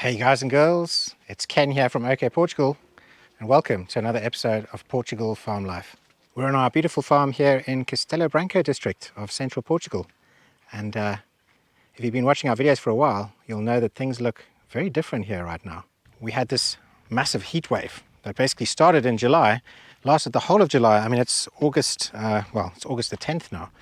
Hey guys and girls, it's Ken here from OK Portugal, and welcome to another episode of Portugal Farm Life. We're on our beautiful farm here in Castelo Branco district of Central Portugal, and if you've been watching our videos for a while, you'll know that things look very different here right now. We had this massive heat wave that basically started in July, lasted the whole of July. I mean, it's August, it's August the 10th now,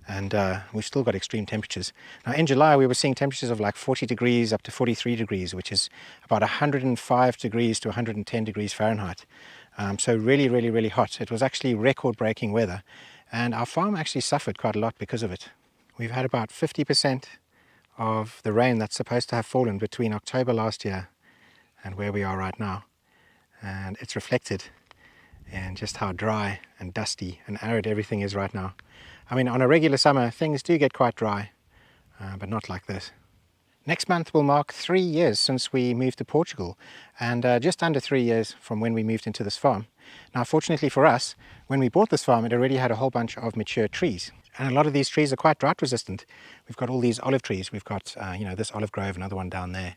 and we've still got extreme temperatures. Now in July we were seeing temperatures of like 40 degrees up to 43 degrees, which is about 105 degrees to 110 degrees Fahrenheit. So really hot. It was actually record-breaking weather, and our farm actually suffered quite a lot because of it. We've had about 50% of the rain that's supposed to have fallen between October last year and where we are right now, and it's reflected in just how dry and dusty and arid everything is right now. I mean, on a regular summer, things do get quite dry, but not like this. Next month will mark 3 years since we moved to Portugal, and just under 3 years from when we moved into this farm. Now, fortunately for us, when we bought this farm, it already had a whole bunch of mature trees. And a lot of these trees are quite drought resistant. We've got all these olive trees. We've got, this olive grove, another one down there.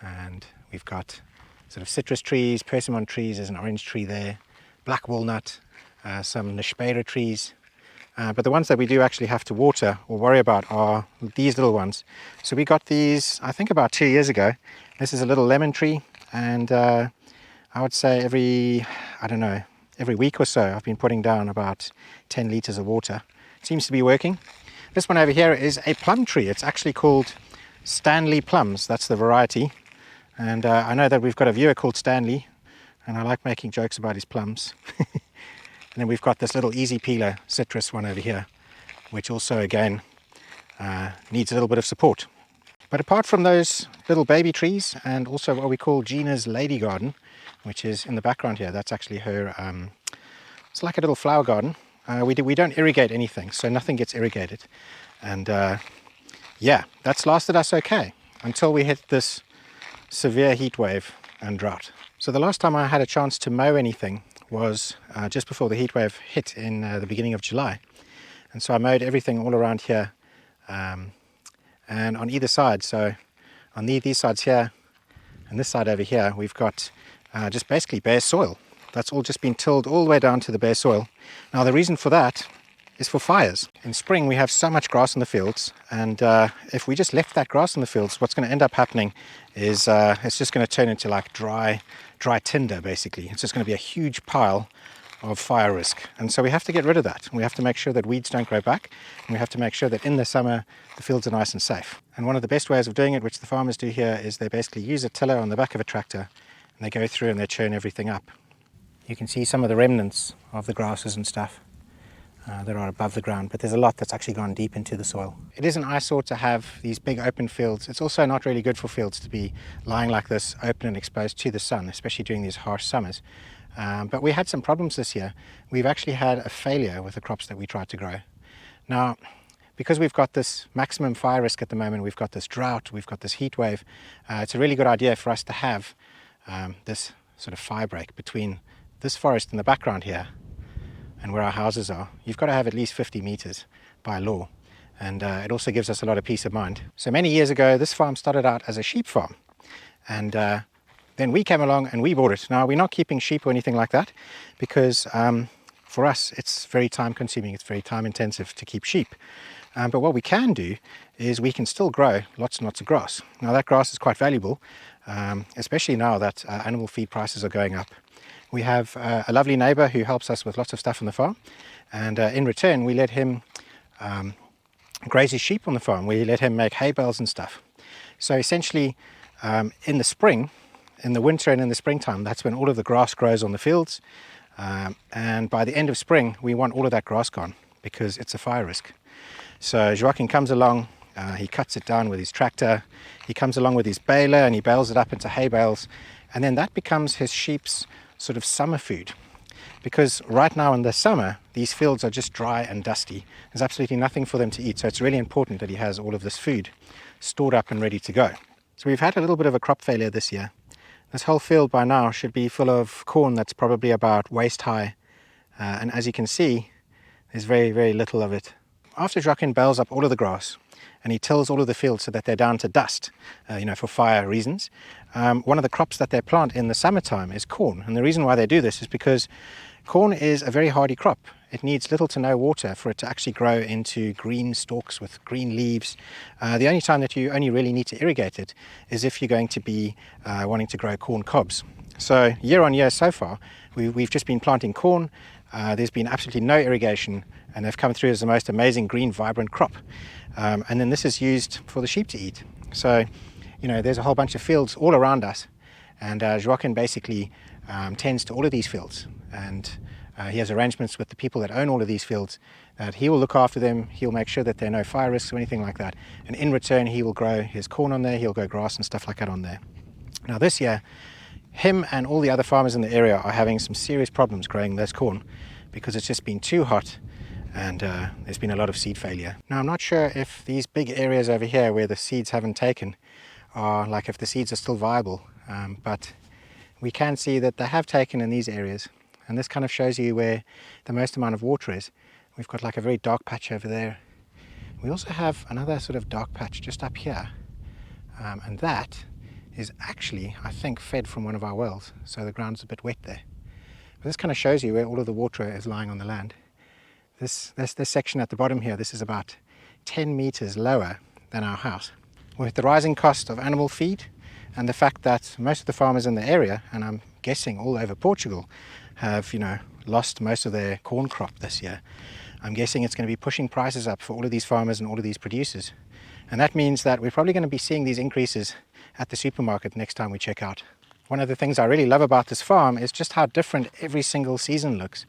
And we've got sort of citrus trees, persimmon trees, there's an orange tree there, black walnut, some nishpera trees. But the ones that we do actually have to water or worry about are these little ones. So we got these, I think, about 2 years ago. This is a little lemon tree, and I would say every week or so I've been putting down about 10 litres of water. It seems to be working. This one over here is a plum tree. It's actually called Stanley plums. That's the variety. And I know that we've got a viewer called Stanley, and I like making jokes about his plums. And then we've got this little easy peeler citrus one over here, which also again needs a little bit of support. But apart from those little baby trees, and also what we call Gina's lady garden, which is in the background here, that's actually her, it's like a little flower garden. We don't irrigate anything, so nothing gets irrigated. And that's lasted us okay until we hit this severe heat wave and drought. So the last time I had a chance to mow anything was just before the heat wave hit in the beginning of July. And so I mowed everything all around here, and on either side, so on these sides here and this side over here, we've got just basically bare soil. That's all just been tilled all the way down to the bare soil. Now the reason for that is for fires. In spring we have so much grass in the fields, and if we just left that grass in the fields, what's going to end up happening is it's just going to turn into like dry tinder basically. It's just going to be a huge pile of fire risk, and so we have to get rid of that. We have to make sure that weeds don't grow back, and we have to make sure that in the summer the fields are nice and safe. And one of the best ways of doing it, which the farmers do here, is they basically use a tiller on the back of a tractor, and they go through and they churn everything up. You can see some of the remnants of the grasses and stuff that are above the ground, but there's a lot that's actually gone deep into the soil. It is an eyesore to have these big open fields. It's also not really good for fields to be lying like this, open and exposed to the sun, especially during these harsh summers. But we had some problems this year. We've actually had a failure with the crops that we tried to grow. Now, because we've got this maximum fire risk at the moment, we've got this drought, we've got this heat wave, it's a really good idea for us to have this sort of fire break between this forest in the background here and where our houses are. You've got to have at least 50 meters by law, and it also gives us a lot of peace of mind. So many years ago this farm started out as a sheep farm, and then we came along and we bought it. Now we're not keeping sheep or anything like that, because for us it's very time consuming, it's very time intensive to keep sheep. But what we can do is we can still grow lots and lots of grass. Now that grass is quite valuable, especially now that animal feed prices are going up. We have a lovely neighbor who helps us with lots of stuff on the farm, and in return we let him graze his sheep on the farm. We let him make hay bales and stuff. So essentially in the spring, in the winter and in the springtime, that's when all of the grass grows on the fields, and by the end of spring we want all of that grass gone because it's a fire risk. So Joaquin comes along, he cuts it down with his tractor, he comes along with his baler and he bales it up into hay bales, and then that becomes his sheep's sort of summer food. Because right now in the summer these fields are just dry and dusty. There's absolutely nothing for them to eat, so it's really important that he has all of this food stored up and ready to go. So we've had a little bit of a crop failure this year. This whole field by now should be full of corn that's probably about waist high, and as you can see there's very little of it. after Joaquin bales up all of the grass and he tills all of the fields so that they're down to dust, for fire reasons, one of the crops that they plant in the summertime is corn. And the reason why they do this is because corn is a very hardy crop. It needs little to no water for it to actually grow into green stalks with green leaves. The only time that you only really need to irrigate it is if you're going to be wanting to grow corn cobs. So year on year so far, we've just been planting corn. There's been absolutely no irrigation, and they've come through as the most amazing green, vibrant crop. And then this is used for the sheep to eat. So, there's a whole bunch of fields all around us, and Joaquin basically tends to all of these fields. And he has arrangements with the people that own all of these fields that he will look after them. He'll make sure that there are no fire risks or anything like that. And in return, he will grow his corn on there. He'll grow grass and stuff like that on there. Now this year, him and all the other farmers in the area are having some serious problems growing this corn because it's just been too hot and there's been a lot of seed failure. Now I'm not sure if these big areas over here where the seeds haven't taken are like if the seeds are still viable, but we can see that they have taken in these areas, and this kind of shows you where the most amount of water is. We've got like a very dark patch over there. We also have another sort of dark patch just up here, and that is actually, I think, fed from one of our wells, so the ground's a bit wet there. But this kind of shows you where all of the water is lying on the land. This section at the bottom here, this is about 10 meters lower than our house. With the rising cost of animal feed and the fact that most of the farmers in the area, and I'm guessing all over Portugal, have lost most of their corn crop this year, I'm guessing it's going to be pushing prices up for all of these farmers and all of these producers. And that means that we're probably going to be seeing these increases at the supermarket next time we check out. One of the things I really love about this farm is just how different every single season looks.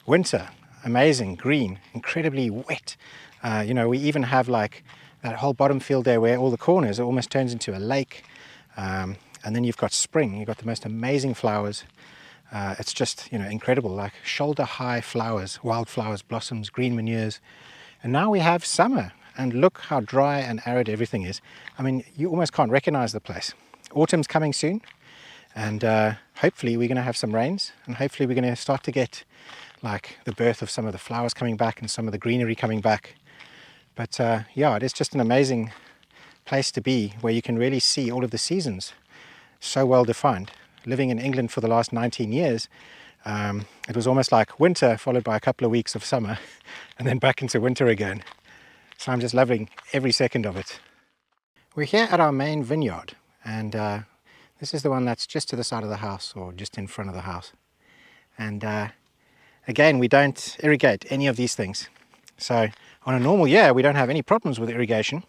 Winter, amazing, green, incredibly wet. We even have like that whole bottom field there where all the corn is, it almost turns into a lake. And then you've got spring, you've got the most amazing flowers. It's just, incredible, like shoulder high flowers, wildflowers, blossoms, green manures. And now we have summer, and look how dry and arid everything is. I mean, you almost can't recognize the place. Autumn's coming soon, and hopefully we're going to have some rains, and hopefully we're going to start to get like the birth of some of the flowers coming back and some of the greenery coming back. But it is just an amazing place to be, where you can really see all of the seasons so well defined. Living in England for the last 19 years, it was almost like winter followed by a couple of weeks of summer and then back into winter again. So I'm just loving every second of it. We're here at our main vineyard, and this is the one that's just to the side of the house, or just in front of the house. And again, we don't irrigate any of these things. So on a normal year, we don't have any problems with irrigation,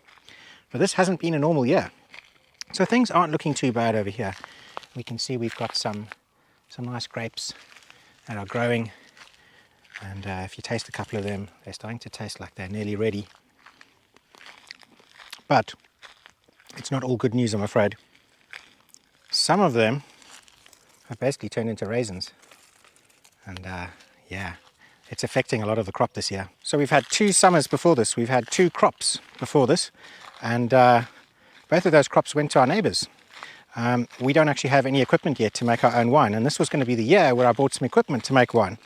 but this hasn't been a normal year. So things aren't looking too bad over here. We can see we've got some nice grapes that are growing, and if you taste a couple of them, they're starting to taste like they're nearly ready. But it's not all good news, I'm afraid. Some of them have basically turned into raisins, and it's affecting a lot of the crop this year. So we've had 2 summers before this, we've had 2 crops before this, and both of those crops went to our neighbors. We don't actually have any equipment yet to make our own wine, and this was going to be the year where I bought some equipment to make wine.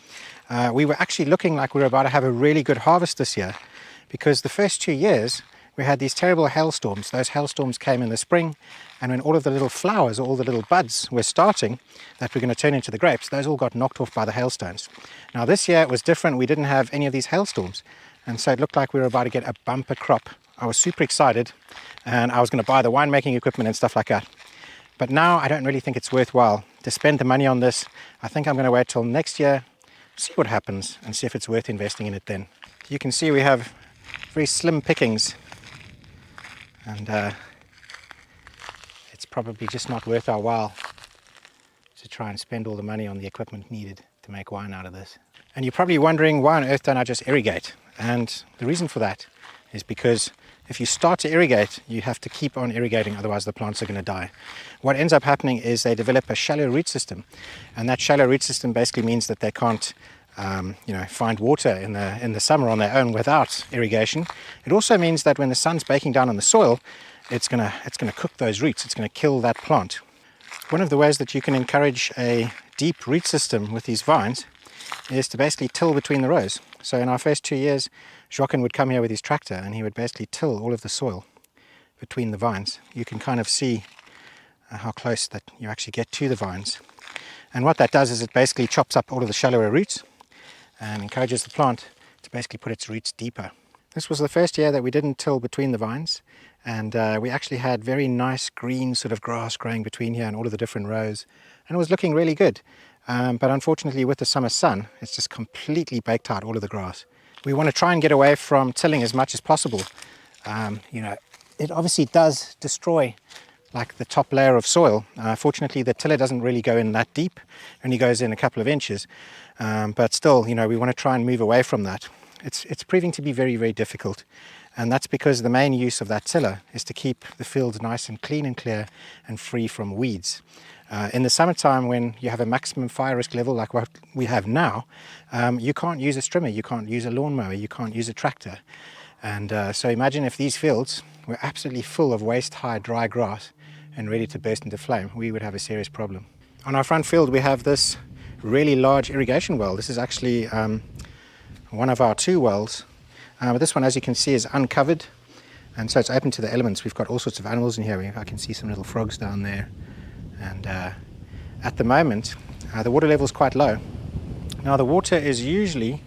We were actually looking like we were about to have a really good harvest this year, because the first 2 years we had these terrible hailstorms. Those hailstorms came in the spring, and when all of the little flowers, all the little buds were starting that were going to turn into the grapes, those all got knocked off by the hailstones. Now this year it was different. We didn't have any of these hailstorms, and so it looked like we were about to get a bumper crop. I was super excited, and I was going to buy the winemaking equipment and stuff like that. But now I don't really think it's worthwhile to spend the money on this. I think I'm going to wait till next year, see what happens, and see if it's worth investing in it then. You can see we have very slim pickings, and it's probably just not worth our while to try and spend all the money on the equipment needed to make wine out of this. And you're probably wondering, why on earth don't I just irrigate? And the reason for that is because if you start to irrigate, you have to keep on irrigating, otherwise the plants are going to die. What ends up happening is they develop a shallow root system, and that shallow root system basically means that they can't find water in the summer on their own without irrigation. It also means that when the sun's baking down on the soil, it's gonna cook those roots. It's gonna kill that plant. One of the ways that you can encourage a deep root system with these vines is to basically till between the rows. So in our first 2 years, Joaquin would come here with his tractor and he would basically till all of the soil between the vines. You can kind of see how close that you actually get to the vines. And what that does is it basically chops up all of the shallower roots and encourages the plant to basically put its roots deeper. This was the first year that we didn't till between the vines, and we actually had very nice green sort of grass growing between here and all of the different rows, and it was looking really good. But unfortunately with the summer sun, it's just completely baked out all of the grass. We want to try and get away from tilling as much as possible. You know, it obviously does destroy like the top layer of soil. Fortunately the tiller doesn't really go in that deep, only goes in a couple of inches, but still, you know, we want to try and move away from that. It's proving to be very, very difficult, and that's because the main use of that tiller is to keep the fields nice and clean and clear and free from weeds. In the summertime, when you have a maximum fire risk level like what we have now, you can't use a strimmer, you can't use a lawnmower, you can't use a tractor. And so imagine if these fields were absolutely full of waist-high dry grass and ready to burst into flame, we would have a serious problem. On our front field we have this really large irrigation well. This is actually one of our 2 wells. But this one, as you can see, is uncovered, and so it's open to the elements. We've got all sorts of animals in here. I can see some little frogs down there, and at the moment the water level is quite low. Now the water is usually,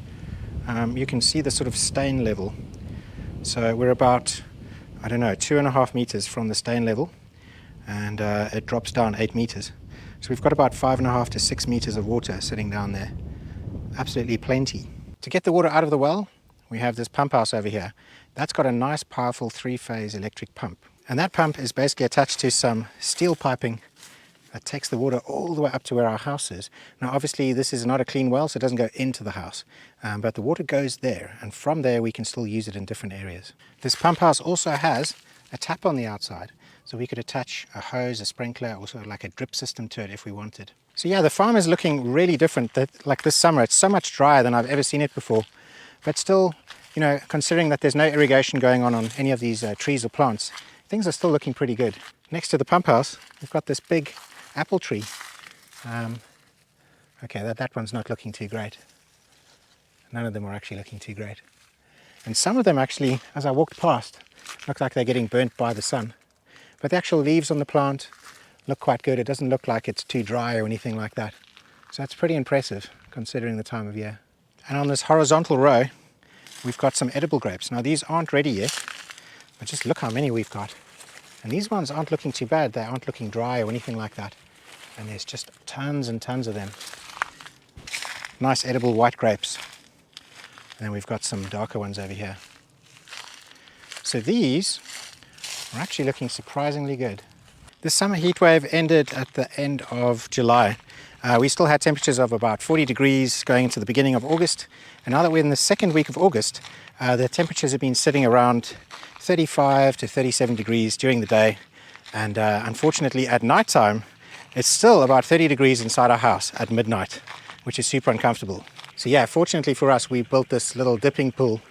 you can see the sort of stain level. So we're about, I don't know, 2.5 meters from the stain level, and it drops down 8 meters. So we've got about 5.5 to 6 meters of water sitting down there. Absolutely plenty. To get the water out of the well, we have this pump house over here. That's got a nice powerful 3-phase electric pump. And that pump is basically attached to some steel piping that takes the water all the way up to where our house is. Now obviously this is not a clean well, so it doesn't go into the house, but the water goes there, and from there we can still use it in different areas. This pump house also has a tap on the outside, so we could attach a hose, a sprinkler, also like a drip system to it if we wanted. So yeah, the farm is looking really different. Like this summer, it's so much drier than I've ever seen it before. But still, you know, considering that there's no irrigation going on any of these trees or plants, things are still looking pretty good. Next to the pump house, we've got this big apple tree. Okay, that one's not looking too great. None of them are actually looking too great. And some of them actually, as I walked past, look like they're getting burnt by the sun. But the actual leaves on the plant look quite good. It doesn't look like it's too dry or anything like that. So that's pretty impressive considering the time of year. And on this horizontal row, we've got some edible grapes. Now these aren't ready yet, but just look how many we've got. And these ones aren't looking too bad. They aren't looking dry or anything like that. And there's just tons and tons of them. Nice edible white grapes. And then we've got some darker ones over here. So these are actually looking surprisingly good. This summer heat wave ended at the end of July. We still had temperatures of about 40 degrees going into the beginning of August. And now that we're in the second week of August, the temperatures have been sitting around 35 to 37 degrees during the day. And unfortunately at night time, it's still about 30 degrees inside our house at midnight, which is super uncomfortable. So yeah, fortunately for us, we built this little dipping pool,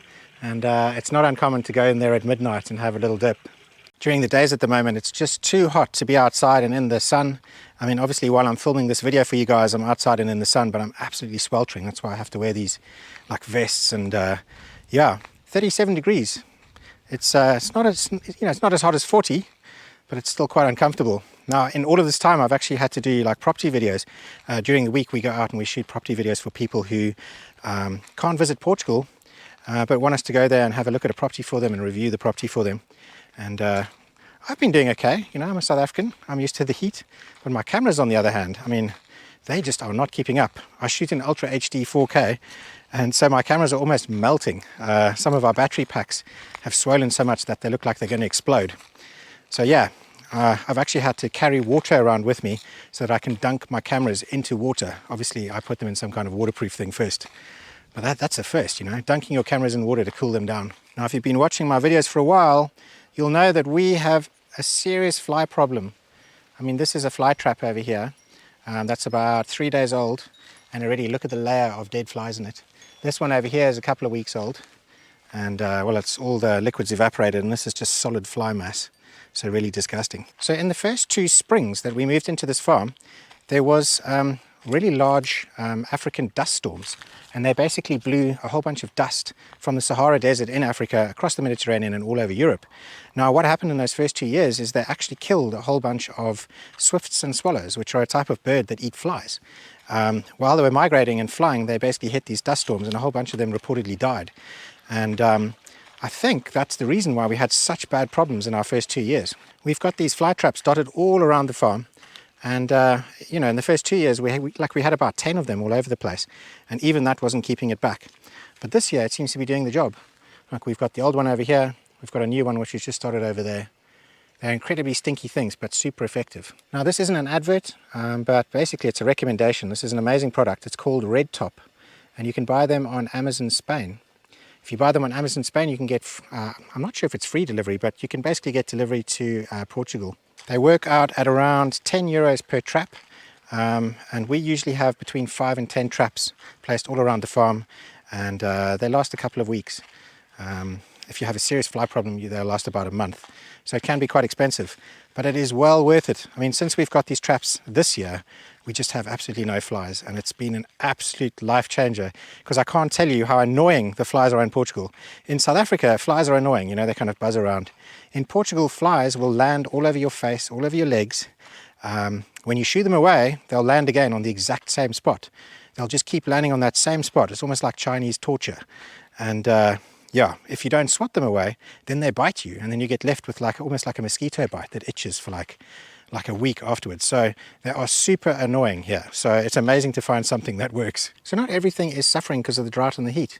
and it's not uncommon to go in there at midnight and have a little dip. During the days at the moment, it's just too hot to be outside and in the sun. I mean, obviously while I'm filming this video for you guys, I'm outside and in the sun, but I'm absolutely sweltering. That's why I have to wear these like vests, and yeah, 37 degrees. It's not as, it's not as hot as 40, but it's still quite uncomfortable. Now, in all of this time, I've actually had to do like property videos. During the week, we go out and we shoot property videos for people who can't visit Portugal, but want us to go there and have a look at a property for them and review the property for them. And I've been doing okay. You know, I'm a South African. I'm used to the heat. But my cameras, on the other hand, I mean, they just are not keeping up. I shoot in Ultra HD 4K, and so my cameras are almost melting. Some of our battery packs have swollen so much that they look like they're going to explode. So yeah, I've actually had to carry water around with me so that I can dunk my cameras into water. Obviously, I put them in some kind of waterproof thing first. But that's a first, you know, dunking your cameras in water to cool them down. Now, if you've been watching my videos for a while, you'll know that we have a serious fly problem. I mean, this is a fly trap over here. That's about 3 days old, and already look at the layer of dead flies in it. This one over here is a couple of weeks old, and well, it's all the liquids evaporated, and this is just solid fly mass. So really disgusting. So in the first 2 springs that we moved into this farm, there was really large African dust storms, and they basically blew a whole bunch of dust from the Sahara Desert in Africa across the Mediterranean and all over Europe. Now what happened in those first 2 years is they actually killed a whole bunch of swifts and swallows, which are a type of bird that eat flies. While they were migrating and flying, they basically hit these dust storms, and a whole bunch of them reportedly died. And I think that's the reason why we had such bad problems in our first 2 years. We've got these fly traps dotted all around the farm, and you know, in the first 2 years we had about 10 of them all over the place, and even that wasn't keeping it back. But this year it seems to be doing the job. Like, we've got the old one over here, we've got a new one which is just started over there. They're incredibly stinky things, but super effective. Now this isn't an advert, but basically it's a recommendation. This is an amazing product. It's called Red Top, and you can buy them on Amazon Spain. If you buy them on Amazon Spain, you can get, I'm not sure if it's free delivery, but you can basically get delivery to Portugal. They work out at around 10 euros per trap, and we usually have between 5 and 10 traps placed all around the farm, and they last a couple of weeks. If you have a serious fly problem, they'll last about a month. So it can be quite expensive, but it is well worth it. I mean, since we've got these traps this year, we just have absolutely no flies, and it's been an absolute life changer, because I can't tell you how annoying the flies are in Portugal. In South Africa, flies are annoying, you know, they kind of buzz around. In Portugal, flies will land all over your face, all over your legs. When you shoo them away, they'll land again on the exact same spot. They'll just keep landing on that same spot. It's almost like Chinese torture. And yeah, if you don't swat them away, then they bite you, and then you get left with almost like a mosquito bite that itches for like a week afterwards. So they are super annoying here. So it's amazing to find something that works. So not everything is suffering because of the drought and the heat.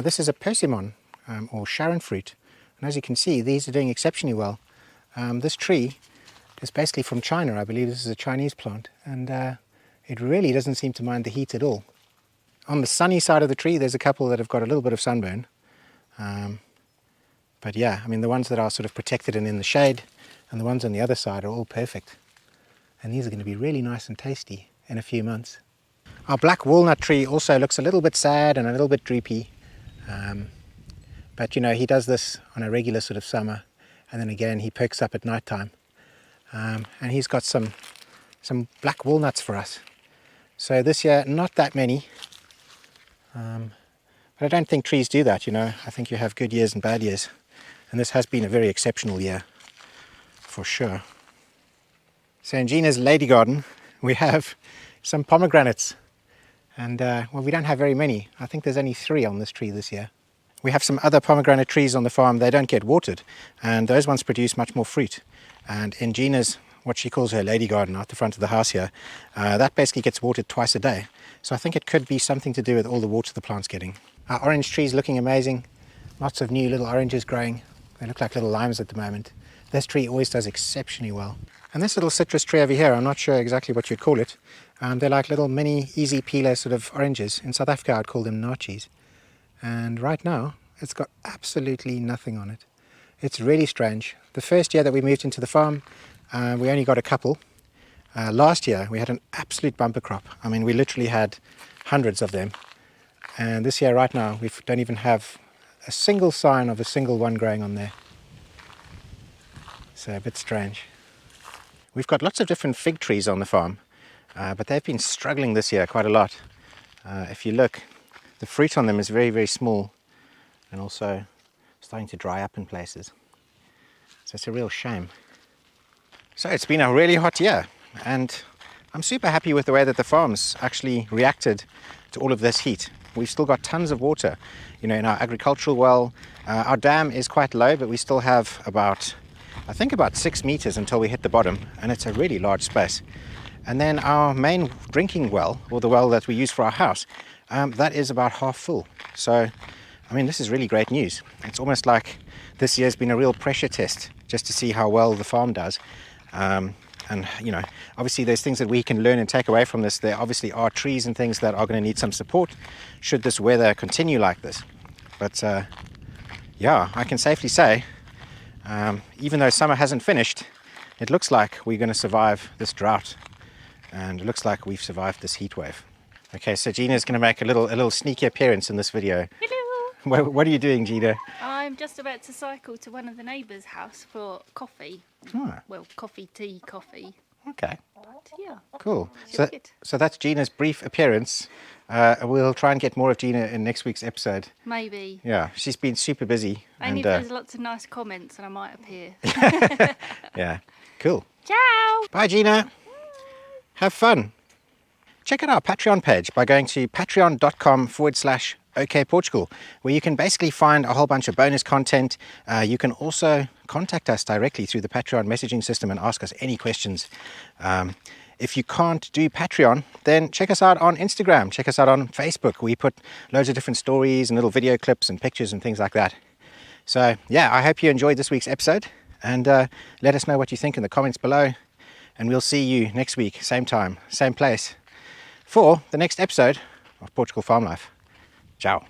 This is a persimmon or Sharon fruit, and as you can see, these are doing exceptionally well. This tree is basically from China. I believe this is a Chinese plant, and it really doesn't seem to mind the heat at all. On the sunny side of the tree, there's a couple that have got a little bit of sunburn. But yeah, I mean, the ones that are sort of protected and in the shade, and the ones on the other side are all perfect. And these are going to be really nice and tasty in a few months. Our black walnut tree also looks a little bit sad and a little bit droopy. But you know, he does this on a regular sort of summer, and then again he perks up at night time. And he's got some black walnuts for us. So this year, not that many. But I don't think trees do that, you know. I think you have good years and bad years. And this has been a very exceptional year, for sure. So in Gina's lady garden, we have some pomegranates. And, well, we don't have very many. I think there's only 3 on this tree this year. We have some other pomegranate trees on the farm. They don't get watered, and those ones produce much more fruit. And in Gina's, what she calls her lady garden out the front of the house here, that basically gets watered twice a day. So I think it could be something to do with all the water the plant's getting. Our orange tree's looking amazing. Lots of new little oranges growing. They look like little limes at the moment. This tree always does exceptionally well. And this little citrus tree over here, I'm not sure exactly what you'd call it. They're like little mini easy peeler sort of oranges. In South Africa I'd call them nachis. And right now it's got absolutely nothing on it. It's really strange. The first year that we moved into the farm, we only got a couple. Last year we had an absolute bumper crop. I mean, we literally had hundreds of them. And this year right now we don't even have a single sign of a single one growing on there. So a bit strange. We've got lots of different fig trees on the farm, but they've been struggling this year quite a lot. If you look, the fruit on them is very, very small, and also starting to dry up in places. So it's a real shame. So it's been a really hot year, and I'm super happy with the way that the farm's actually reacted to all of this heat. We've still got tons of water, you know, in our agricultural well. Our dam is quite low, but we still have about 6 meters until we hit the bottom, and it's a really large space. And then our main drinking well, or the well that we use for our house, that is about half full. So, I mean, this is really great news. It's almost like this year's been a real pressure test just to see how well the farm does. And, you know, obviously there's things that we can learn and take away from this. There obviously are trees and things that are going to need some support should this weather continue like this. But, yeah, I can safely say, even though summer hasn't finished, it looks like we're going to survive this drought. And it looks like we've survived this heat wave. Okay, so Gina's going to make a little sneaky appearance in this video. Hello! What are you doing, Gina? I'm just about to cycle to one of the neighbours' house for coffee. Oh. Well, coffee. Okay. Yeah. Cool. Should be good. So that's Gina's brief appearance. We'll try and get more of Gina in next week's episode. Maybe. Yeah, she's been super busy. Only if there's lots of nice comments and I might appear. Yeah, cool. Ciao! Bye, Gina. Have fun. Check out our Patreon page by going to patreon.com/OKPortugal, where you can basically find a whole bunch of bonus content. You can also contact us directly through the Patreon messaging system and ask us any questions. If you can't do Patreon, then check us out on Instagram, check us out on Facebook. We put loads of different stories and little video clips and pictures and things like that. So yeah, I hope you enjoyed this week's episode, and let us know what you think in the comments below. And we'll see you next week, same time, same place, for the next episode of Portugal Farm Life. Ciao.